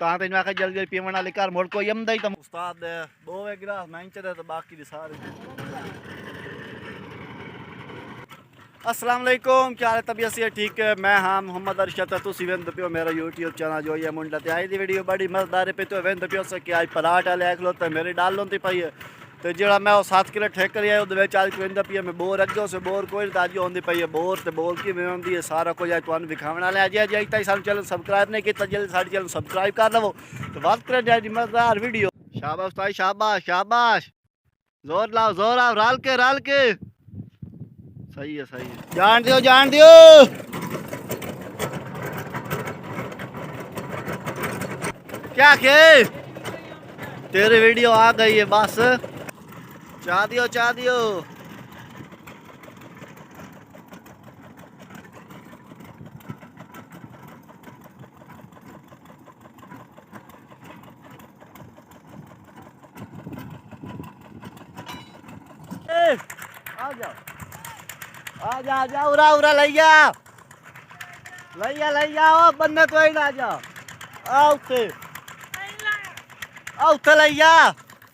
ਤਾਂ ਤੇ ਮੈਂ ਕਿਹਾ ਜਲਦੀ ਜਲਦੀ ਪੀਵਣ ਵਾਲੇ ਘਰ ਮੁੜ ਕੋਈ ਆਉਂਦਾ ਹੀ ਤਾਂ ਉਸਤਾਦ ਦੇ ਦੋ ਵੇ ਗਿਲਾਸ ਮੈਂ ਚ ਤੇ ਬਾਕੀ ਦੇ ਸਾਰੇ अस्सलाम वालेकुम क्या हाल है तबीयत से ठीक है मैं हाँ मोहम्मद अरशद तुसी वेंद पियो मेरा यूट्यूब चैनल जो है मुंडा ते आई दी वीडियो बड़ी मजेदार पे तो वेंद पियो से कि आज पराठ वाले एक लो तो मेरे डाल लो पई है तो जो मैं 7 किलो ठेक कर आया उस आज वेंद पिया मैं बोर अगे से बोर कोई ताजी होंगी पई है बोर तो बोर की होंगी है सारा कुछ आज तुहानू दिखाने वाले अजे अजे तक सानू चैनल सबसक्राइब नहीं किया जल्दी साडे चैनल सबसक्राइब कर लवो तो बात करें आज मजेदार वीडियो शाबाश उस्ताद शाबाश शाबाश जोर लाओ जोर आओ राल के सही है जान दियो क्या खे तेरी वीडियो आ गई है बस चाह दियो आ जा उरा लैया ओ बन्ने तो ही ना जा आ उत्थे लैया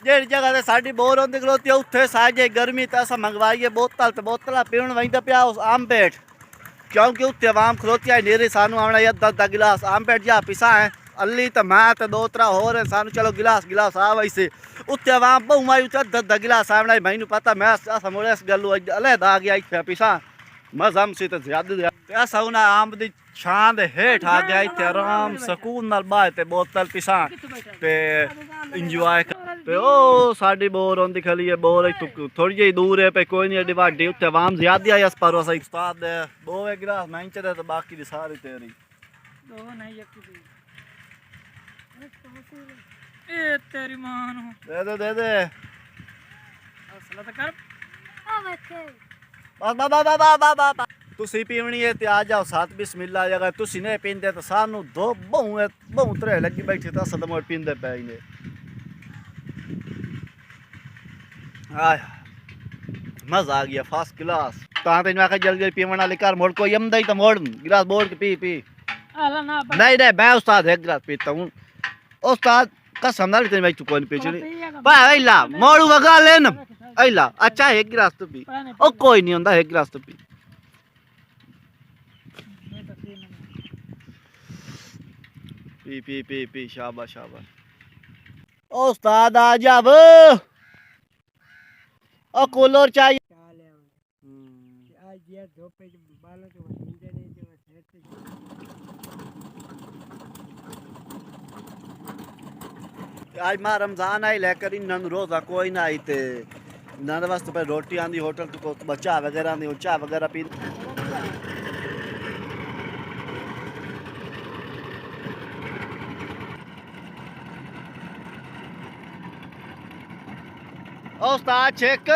जेड़ी जगह ते साडी बोर होंदी खलोती उत्थे साजे गर्मी ते अस मंगवाइए बोतल पीण वहींदा पिया उस आमपेट क्योंकि उत्थे आवाम खलोती है नेरे सानू आवना अद्धा गिलास आमपेट जा पिसा है अली तो मैं तो दो त्रा होर है सानू चलो गिलास आ वैसे उत्ते आवाम बहु माई अद्धा गिलास आवना मैनू पता मैं मुड़े इस गलू अलहदा आ गया इतने पिछा मजम से तो ज्यादा ऐसा उन्हें आम की छां दे हेठ आ गया इतने आराम सकून नाल बाहर ते बोतल पिछा ते इंजॉय ते ओ साडी बोर होंदी खली है बोर थोड़ी जी दूर है पे कोई नहीं एडी वाडी उत्ते आवाम ज्यादा आई अस पर उस्ताद दे दो गिलास मैं च ते बाकी दी सारी तेरी दो नहीं एक ए तेरी मां नु दे हौसला तो कर आ बैठे बा तुसी पीवनी है ते आ जाओ साथ बिस्मिल्लाह अगर तुसी नहीं पींदे तो सानू दो बहु त्रे लगी बैठी तो असल मोड़ पींदे पे ने आय मजा आ गया फर्स्ट क्लास ता ते मैं कहा जल्दी पीवण वाले घर मोड़ कोई आंदा ही तो मोड़ गिलास बोल के पी नहीं मैं उस्ताद एक गिलास पीता हूँ उस्ताद कसम ना तेरे मैं तू कौन पीछे भाईला मोड़ू वगा ले न ऐला अच्छा एक गिलास तो पी ओ कोई नहीं होंदा एक गिलास तो पी पी शाबाश ओ उस्ताद आ जाव ओ कूलर चाहिए आज मां रमजान आई लेकर इन रोजा कोई ना आई थे नन वास्ते पे रोटी आंदी होटल तो बच्चा वगैरह आंदी चा वगैरह पी ओ उस्ताद चेक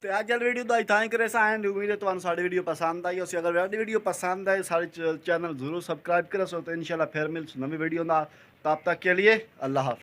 तो आज जल वीडियो तो इतना ही करे एंड उम्मीद है तुम्हें सारी वीडियो पसंद आई और अगर वीडियो पसंद आए सारे चैनल जरूर सब्सक्राइब करो तो इंशाल्लाह फिर मिल नवी वीडियो ना तब तक के लिए अल्लाह हाफ़िज़।